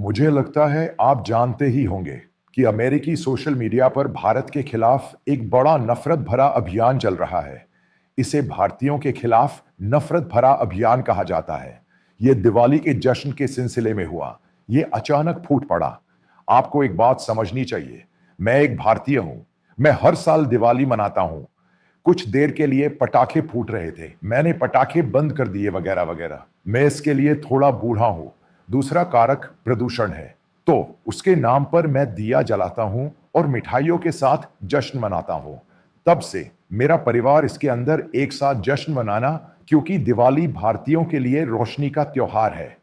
मुझे लगता है आप जानते ही होंगे कि अमेरिकी सोशल मीडिया पर भारत के खिलाफ एक बड़ा नफरत भरा अभियान चल रहा है। इसे भारतीयों के खिलाफ नफरत भरा अभियान कहा जाता है। ये दिवाली के जश्न के सिलसिले में हुआ। ये अचानक फूट पड़ा। आपको एक बात समझनी चाहिए। मैं एक भारतीय हूं। मैं हर साल दिवाली मनाता हूं। कुछ देर के लिए पटाखे फूट रहे थे। मैंने पटाखे बंद कर दिए वगैरह वगैरह। मैं इसके लिए थोड़ा बूढ़ा हूं। दूसरा कारक प्रदूषण है। तो उसके नाम पर मैं दिया जलाता हूं और मिठाइयों के साथ जश्न मनाता हूं। तब से मेरा परिवार इसके अंदर एक साथ जश्न मनाना, क्योंकि दिवाली भारतीयों के लिए रोशनी का त्योहार है।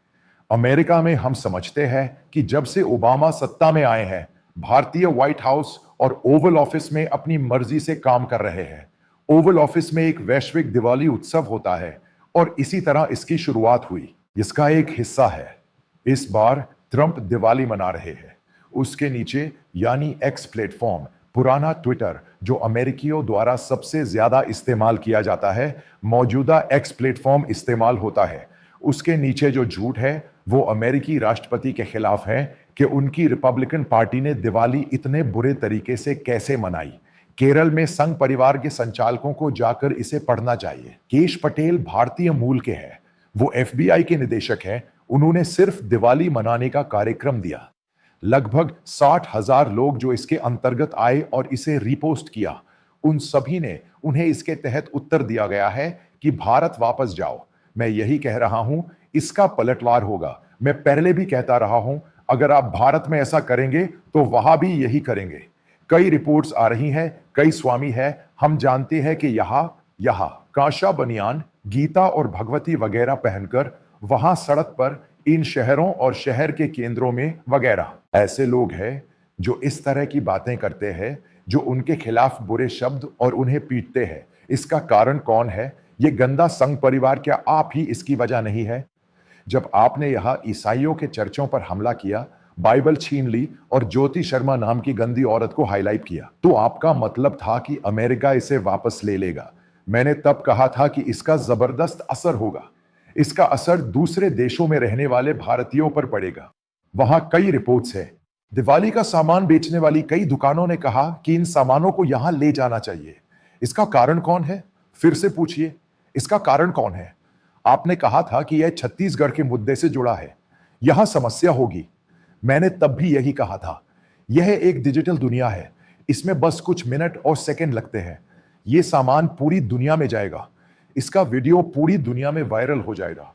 अमेरिका में हम समझते हैं कि जब से ओबामा सत्ता में आए हैं, भारतीय व्हाइट हाउस और ओवल ऑफिस में अपनी मर्जी से काम कर रहे हैं। ओवल ऑफिस में एक वैश्विक दिवाली उत्सव होता है और इसी तरह इसकी शुरुआत हुई। इसका एक हिस्सा है। इस बार ट्रंप दिवाली मना रहे हैं। उसके नीचे यानी एक्स प्लेटफॉर्म, पुराना ट्विटर जो अमेरिकियों द्वारा सबसे ज्यादा इस्तेमाल किया जाता है, मौजूदा एक्स प्लेटफॉर्म इस्तेमाल होता है। उसके नीचे जो झूठ है वो अमेरिकी राष्ट्रपति के खिलाफ है कि उनकी रिपब्लिकन पार्टी ने दिवाली इतने बुरे तरीके से कैसे मनाई। केरल में संघ परिवार के संचालकों को जाकर इसे पढ़ना चाहिए। केश पटेल भारतीय मूल के हैं। वो एफबीआई के निदेशक हैं। उन्होंने सिर्फ दिवाली मनाने का कार्यक्रम दिया। लगभग 60,000 लोग जो इसके अंतर्गत आए और इसे रिपोस्ट किया, उन सभी ने उन्हें इसके तहत उत्तर दिया गया है कि भारत वापस जाओ। मैं यही कह रहा हूं, इसका पलटवार होगा। मैं पहले भी कहता रहा हूं, अगर आप भारत में ऐसा करेंगे तो वहां भी यही करेंगे। कई रिपोर्ट्स आ रही हैं, कई स्वामी है। हम जानते हैं कि यहां कांशा बनियान, गीता और भगवती वगैरह पहनकर वहां सड़क पर इन शहरों और शहर के केंद्रों में वगैरह ऐसे लोग हैं जो इस तरह की बातें करते हैं, जो उनके खिलाफ बुरे शब्द और उन्हें पीटते हैं। इसका कारण कौन है? ये गंदा संघ परिवार। क्या आप ही इसकी वजह नहीं है? जब आपने यहां ईसाइयों के चर्चों पर हमला किया, बाइबल छीन ली और ज्योति शर्मा नाम की गंदी औरत को हाईलाइट किया, तो आपका मतलब था कि अमेरिका इसे वापस ले लेगा। मैंने तब कहा था कि इसका जबरदस्त असर होगा। इसका असर दूसरे देशों में रहने वाले भारतीयों पर पड़ेगा। वहां कई रिपोर्ट्स है। दिवाली का सामान बेचने वाली कई दुकानों ने कहा कि इन सामानों को यहां ले जाना चाहिए। इसका कारण कौन है? फिर से पूछिए, इसका कारण कौन है? आपने कहा था कि यह छत्तीसगढ़ के मुद्दे से जुड़ा है। यहां समस्या होगी। मैंने तब भी यही कहा था। यह एक डिजिटल दुनिया है। इसमें बस कुछ मिनट और सेकंड लगते हैं। यह सामान पूरी दुनिया में जाएगा। इसका वीडियो पूरी दुनिया में वायरल हो जाएगा।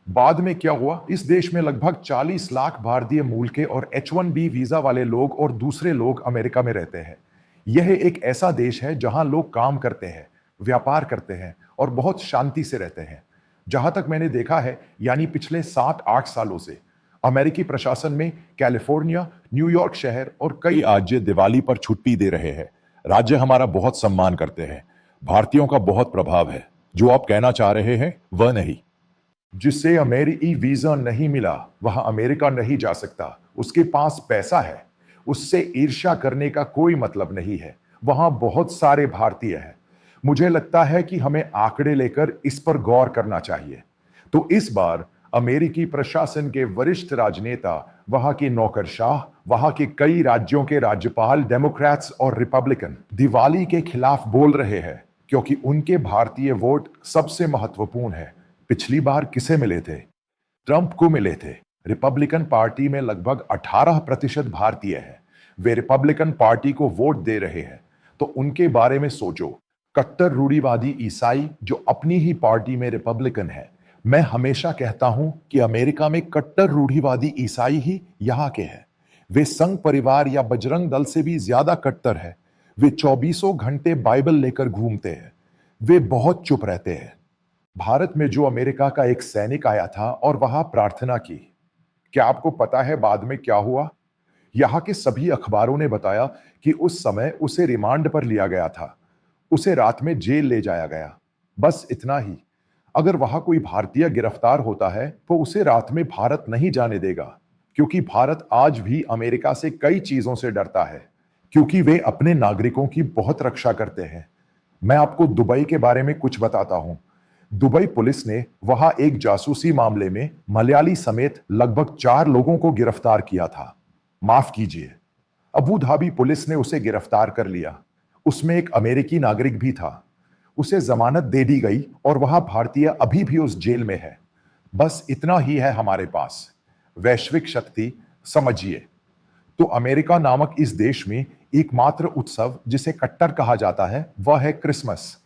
बाद में क्या हुआ? इस देश में लगभग 40 लाख भारतीय मूल के और H1B वीजा वाले लोग और दूसरे लोग अमेरिका में रहते हैं। यह एक ऐसा देश है जहां लोग काम करते हैं, व्यापार करते हैं और बहुत शांति से रहते हैं। जहां तक मैंने देखा है, यानी पिछले 7-8 सालों से अमेरिकी प्रशासन में कैलिफोर्निया, न्यूयॉर्क शहर और कई राज्य दिवाली पर छुट्टी दे रहे हैं। राज्य हमारा बहुत सम्मान करते हैं। भारतीयों का बहुत प्रभाव है। जो आप कहना चाह रहे हैं वह नहीं। जिससे अमेरिकी वीजा नहीं मिला वह अमेरिका नहीं जा सकता। उसके पास पैसा है। उससे ईर्ष्या करने का कोई मतलब नहीं है। वहां बहुत सारे भारतीय हैं। मुझे लगता है कि हमें आंकड़े लेकर इस पर गौर करना चाहिए। तो इस बार अमेरिकी प्रशासन के वरिष्ठ राजनेता, वहां के नौकरशाह, वहां के कई राज्यों के राज्यपाल, डेमोक्रेट्स और रिपब्लिकन दिवाली के खिलाफ बोल रहे हैं, क्योंकि उनके भारतीय वोट सबसे महत्वपूर्ण है। पिछली बार किसे मिले थे? ट्रंप को मिले थे। रिपब्लिकन पार्टी में लगभग 18% भारतीय हैं। वे रिपब्लिकन पार्टी को वोट दे रहे हैं। तो उनके बारे में सोचो। कट्टर रूढ़िवादी ईसाई जो अपनी ही पार्टी में रिपब्लिकन है। मैं हमेशा कहता हूं कि अमेरिका में कट्टर रूढ़िवादी ईसाई ही यहां के हैं। वे संघ परिवार या बजरंग दल से भी ज्यादा कट्टर है। वे 24 घंटे बाइबल लेकर घूमते हैं। वे बहुत चुप रहते हैं। भारत में जो अमेरिका का एक सैनिक आया था और वहां प्रार्थना की, क्या आपको पता है बाद में क्या हुआ? यहां के सभी अखबारों ने बताया कि उस समय उसे रिमांड पर लिया गया था। उसे रात में जेल ले जाया गया। बस इतना ही। अगर वहां कोई भारतीय गिरफ्तार होता है तो उसे रात में भारत नहीं जाने देगा, क्योंकि भारत आज भी अमेरिका से कई चीजों से डरता है, क्योंकि वे अपने नागरिकों की बहुत रक्षा करते हैं। मैं आपको दुबई के बारे में कुछ बताता हूं। दुबई पुलिस ने वहां एक जासूसी मामले में मलयाली समेत लगभग 4 लोगों को गिरफ्तार किया था। माफ कीजिए, अबू धाबी पुलिस ने उसे गिरफ्तार कर लिया। उसमें एक अमेरिकी नागरिक भी था। उसे जमानत दे दी गई और वह भारतीय अभी भी उस जेल में है। बस इतना ही है हमारे पास। वैश्विक शक्ति समझिए। तो अमेरिका नामक इस देश में एकमात्र उत्सव जिसे कट्टर कहा जाता है वह है क्रिसमस।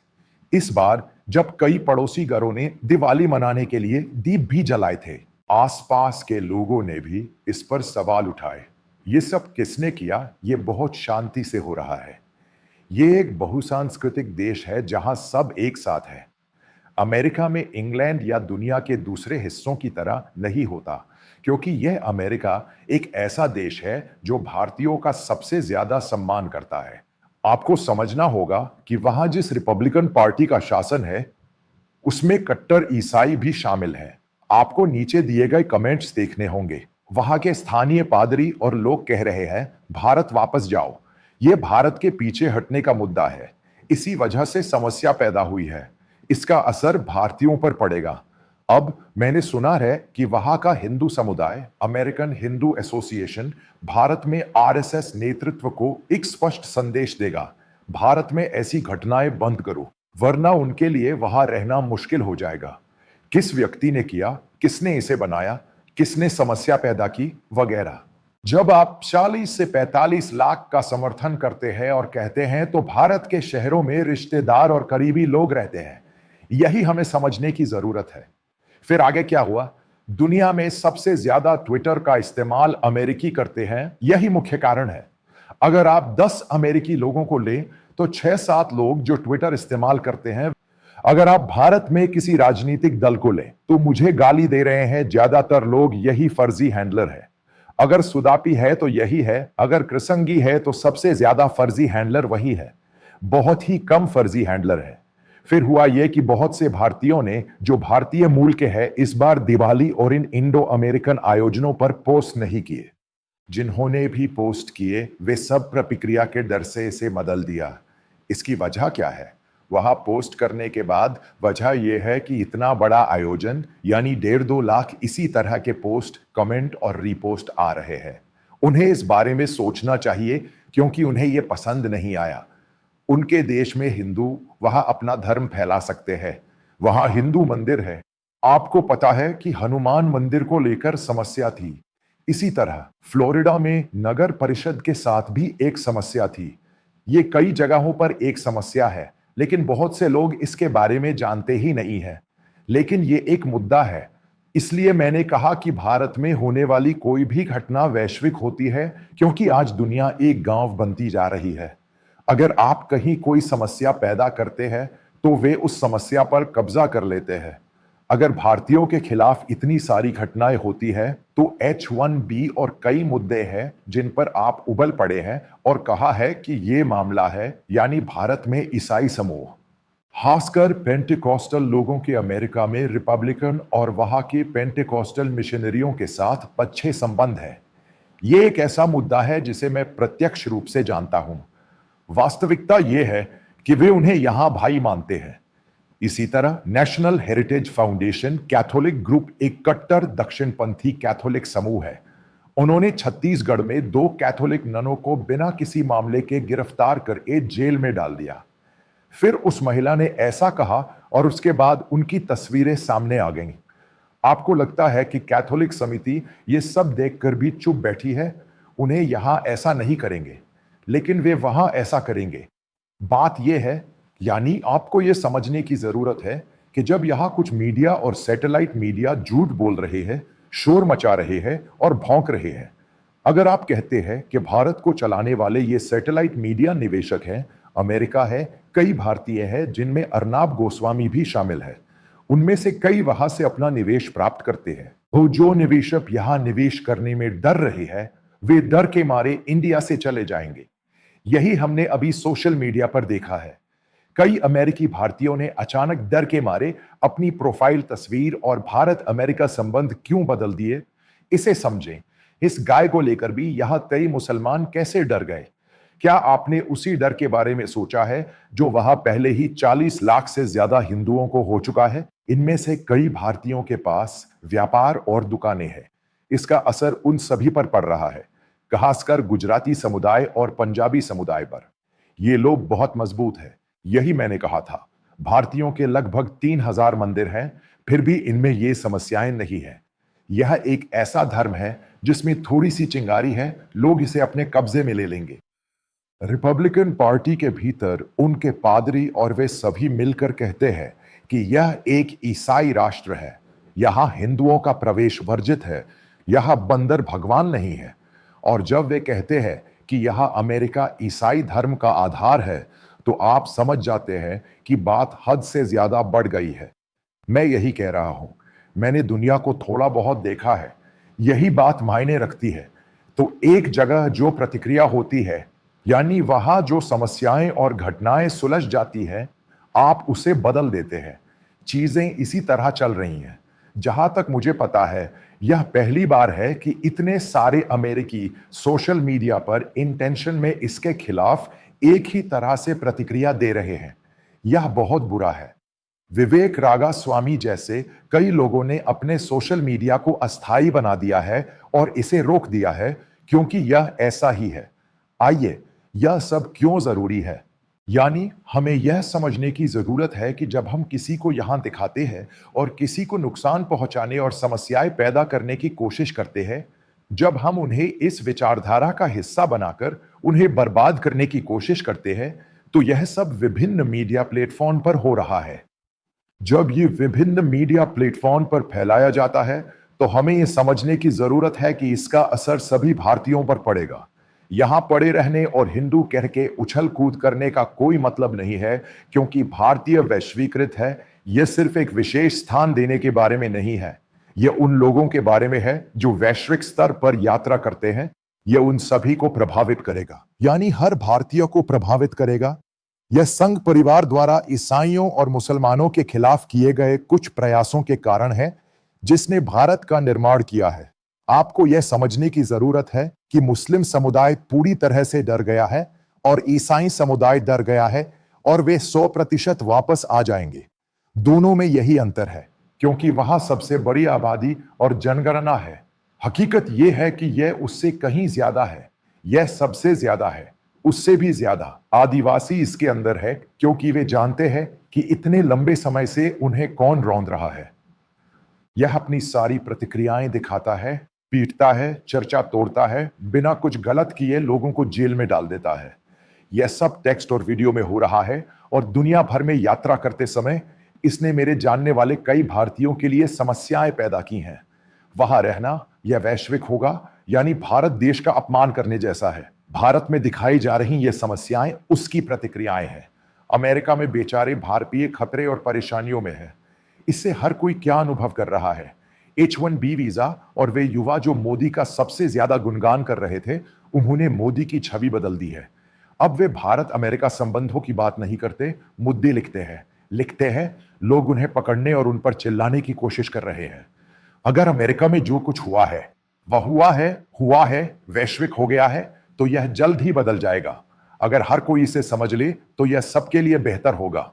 इस बार जब कई पड़ोसी घरों ने दिवाली मनाने के लिए दीप भी जलाए थे, आसपास के लोगों ने भी इस पर सवाल उठाए। ये सब किसने किया? ये बहुत शांति से हो रहा है। ये एक बहुसांस्कृतिक देश है जहां सब एक साथ है। अमेरिका में इंग्लैंड या दुनिया के दूसरे हिस्सों की तरह नहीं होता, क्योंकि यह अमेरिका एक ऐसा देश है जो भारतीयों का सबसे ज्यादा सम्मान करता है। आपको समझना होगा कि वहां जिस रिपब्लिकन पार्टी का शासन है उसमें कट्टर ईसाई भी शामिल हैं। आपको नीचे दिए गए कमेंट्स देखने होंगे। वहां के स्थानीय पादरी और लोग कह रहे हैं भारत वापस जाओ। यह भारत के पीछे हटने का मुद्दा है। इसी वजह से समस्या पैदा हुई है। इसका असर भारतीयों पर पड़ेगा। अब मैंने सुना है कि वहां का हिंदू समुदाय, अमेरिकन हिंदू एसोसिएशन, भारत में आरएसएस नेतृत्व को एक स्पष्ट संदेश देगा। भारत में ऐसी घटनाएं बंद करो, वरना उनके लिए वहां रहना मुश्किल हो जाएगा। किस व्यक्ति ने किया, किसने इसे बनाया, किसने समस्या पैदा की, वगैरह। जब आप 40 से 45 लाख का समर्थन करते हैं और कहते हैं तो भारत के शहरों में रिश्तेदार और करीबी लोग रहते हैं, यही हमें समझने की जरूरत है। फिर आगे क्या हुआ? दुनिया में सबसे ज्यादा ट्विटर का इस्तेमाल अमेरिकी करते हैं, यही मुख्य कारण है। अगर आप 10 अमेरिकी लोगों को लें तो 6-7 लोग जो ट्विटर इस्तेमाल करते हैं। अगर आप भारत में किसी राजनीतिक दल को लें तो मुझे गाली दे रहे हैं ज्यादातर लोग यही फर्जी हैंडलर है। अगर सुदापी है तो यही है, अगर कृसंगी है तो सबसे ज्यादा फर्जी हैंडलर वही है। बहुत ही कम फर्जी हैंडलर है। फिर हुआ यह कि बहुत से भारतीयों ने जो भारतीय मूल के हैं इस बार दिवाली और इन इंडो अमेरिकन आयोजनों पर पोस्ट नहीं किए। जिन्होंने भी पोस्ट किए वे सब प्रतिक्रिया के डर से इसे बदल दिया। इसकी वजह क्या है? वहां पोस्ट करने के बाद वजह यह है कि इतना बड़ा आयोजन यानी 1.5-2 लाख इसी तरह के पोस्ट, कमेंट और रीपोस्ट आ रहे हैं। उन्हें इस बारे में सोचना चाहिए, क्योंकि उन्हें यह पसंद नहीं आया। उनके देश में हिंदू वहां अपना धर्म फैला सकते हैं। वहां हिंदू मंदिर है। आपको पता है कि हनुमान मंदिर को लेकर समस्या थी। इसी तरह फ्लोरिडा में नगर परिषद के साथ भी एक समस्या थी। ये कई जगहों पर एक समस्या है, लेकिन बहुत से लोग इसके बारे में जानते ही नहीं है। लेकिन ये एक मुद्दा है। इसलिए मैंने कहा कि भारत में होने वाली कोई भी घटना वैश्विक होती है, क्योंकि आज दुनिया एक गांव बनती जा रही है। अगर आप कहीं कोई समस्या पैदा करते हैं तो वे उस समस्या पर कब्जा कर लेते हैं। अगर भारतीयों के खिलाफ इतनी सारी घटनाएं होती है तो H1B और कई मुद्दे हैं जिन पर आप उबल पड़े हैं और कहा है कि ये मामला है, यानी भारत में ईसाई समूह, खासकर पेंटेकोस्टल लोगों के अमेरिका में रिपब्लिकन और वहां के पेंटेकोस्टल मिशनरियों के साथ अच्छे संबंध है। ये एक ऐसा मुद्दा है जिसे मैं प्रत्यक्ष रूप से जानता हूं। वास्तविकता यह है कि वे उन्हें यहां भाई मानते हैं। इसी तरह national heritage foundation Catholic group एक कट्टर दक्षिणपंथी कैथोलिक समूह है। उन्होंने छत्तीसगढ़ में 2 कैथोलिक ननों को बिना किसी मामले के गिरफ्तार करके जेल में डाल दिया। फिर उस महिला ने ऐसा कहा और उसके बाद उनकी तस्वीरें सामने आ गईं। आपको लगता है कि कैथोलिक समिति ये सब देखकर भी चुप बैठी है? उन्हें यहां ऐसा नहीं करेंगे, लेकिन वे वहां ऐसा करेंगे। बात यह है, यानी आपको यह समझने की जरूरत है कि जब यहां कुछ मीडिया और सैटेलाइट मीडिया झूठ बोल रहे हैं, शोर मचा रहे हैं और भौंक रहे हैं। अगर आप कहते हैं कि भारत को चलाने वाले ये सैटेलाइट मीडिया निवेशक हैं, अमेरिका है, कई भारतीय हैं जिनमें अर्नाब गोस्वामी भी शामिल है। उनमें से कई वहां से अपना निवेश प्राप्त करते हैं। वो जो निवेशक यहां निवेश करने में डर रहे हैं, वे डर के मारे इंडिया से चले जाएंगे। यही हमने अभी सोशल मीडिया पर देखा है। कई अमेरिकी भारतीयों ने अचानक डर के मारे अपनी प्रोफाइल तस्वीर और भारत अमेरिका संबंध क्यों बदल दिए, इसे समझें। इस गाय को लेकर भी यहां कई मुसलमान कैसे डर गए। क्या आपने उसी डर के बारे में सोचा है जो वहां पहले ही 40 लाख से ज्यादा हिंदुओं को हो चुका है? इनमें से कई भारतीयों के पास व्यापार और दुकानें हैं। इसका असर उन सभी पर पड़ रहा है, खासकर गुजराती समुदाय और पंजाबी समुदाय पर। ये लोग बहुत मजबूत है। यही मैंने कहा था। भारतीयों के लगभग 3000 मंदिर हैं, फिर भी इनमें ये समस्याएं नहीं है। यह एक ऐसा धर्म है जिसमें थोड़ी सी चिंगारी है, लोग इसे अपने कब्जे में ले लेंगे। रिपब्लिकन पार्टी के भीतर उनके पादरी और वे सभी मिलकर कहते हैं कि यह एक ईसाई राष्ट्र है। यहां हिंदुओं का प्रवेश वर्जित है। यह बंदर भगवान नहीं है। और जब वे कहते हैं कि यह अमेरिका ईसाई धर्म का आधार है, तो आप समझ जाते हैं कि बात हद से ज्यादा बढ़ गई है। मैं यही कह रहा हूं। मैंने दुनिया को थोड़ा बहुत देखा है। यही बात मायने रखती है। तो एक जगह जो प्रतिक्रिया होती है, यानी वहां जो समस्याएं और घटनाएं सुलझ जाती है, आप उसे बदल देते हैं। चीजें इसी तरह चल रही हैं। जहां तक मुझे पता है, यह पहली बार है कि इतने सारे अमेरिकी सोशल मीडिया पर इंटेंशन में इसके खिलाफ एक ही तरह से प्रतिक्रिया दे रहे हैं। यह बहुत बुरा है। विवेक रागा स्वामी जैसे कई लोगों ने अपने सोशल मीडिया को अस्थायी बना दिया है और इसे रोक दिया है, क्योंकि यह ऐसा ही है। आइए, यह सब क्यों जरूरी है? यानी हमें यह समझने की जरूरत है कि जब हम किसी को यहां दिखाते हैं और किसी को नुकसान पहुंचाने और समस्याएं पैदा करने की कोशिश करते हैं, जब हम उन्हें इस विचारधारा का हिस्सा बनाकर उन्हें बर्बाद करने की कोशिश करते हैं, तो यह सब विभिन्न मीडिया प्लेटफॉर्म पर हो रहा है। जब ये विभिन्न मीडिया प्लेटफॉर्म पर फैलाया जाता है, तो हमें यह समझने की जरूरत है कि इसका असर सभी भारतीयों पर पड़ेगा। यहां पड़े रहने और हिंदू कह के उछल कूद करने का कोई मतलब नहीं है, क्योंकि भारतीय वैश्वीकृत है। यह सिर्फ एक विशेष स्थान देने के बारे में नहीं है। यह उन लोगों के बारे में है जो वैश्विक स्तर पर यात्रा करते हैं। यह उन सभी को प्रभावित करेगा, यानी हर भारतीय को प्रभावित करेगा। यह संघ परिवार द्वारा ईसाइयों और मुसलमानों के खिलाफ किए गए कुछ प्रयासों के कारण है, जिसने भारत का निर्माण किया है। आपको यह समझने की जरूरत है कि मुस्लिम समुदाय पूरी तरह से डर गया है और ईसाई समुदाय डर गया है, और वे 100% वापस आ जाएंगे। दोनों में यही अंतर है, क्योंकि वहां सबसे बड़ी आबादी और जनगणना है। हकीकत यह है कि यह उससे कहीं ज्यादा है। यह सबसे ज्यादा है, उससे भी ज्यादा आदिवासी इसके अंदर है, क्योंकि वे जानते हैं कि इतने लंबे समय से उन्हें कौन रौंद रहा है। यह अपनी सारी प्रतिक्रियाएं दिखाता है, पीटता है, चर्चा तोड़ता है, बिना कुछ गलत किए लोगों को जेल में डाल देता है। यह सब टेक्स्ट और वीडियो में हो रहा है, और दुनिया भर में यात्रा करते समय इसने मेरे जानने वाले कई भारतीयों के लिए समस्याएं पैदा की हैं। वहां रहना यह वैश्विक होगा, यानी भारत देश का अपमान करने जैसा है। भारत में दिखाई जा रही ये समस्याएं उसकी प्रतिक्रियाएं हैं। अमेरिका में बेचारे भारतीय खतरे और परेशानियों में है। इससे हर कोई क्या अनुभव कर रहा है? H1B वीजा और वे युवा जो मोदी का सबसे ज्यादा गुणगान कर रहे थे, उन्होंने मोदी की छवि बदल दी है। अब वे भारत अमेरिका संबंधों की बात नहीं करते, मुद्दे लिखते हैं। लोग उन्हें पकड़ने और उन पर चिल्लाने की कोशिश कर रहे हैं। अगर अमेरिका में जो कुछ हुआ है, वह हुआ है, वैश्विक हो गया है, तो यह जल्द ही बदल जाएगा। अगर हर कोई इसे समझ ले, तो यह सबके लिए बेहतर होगा।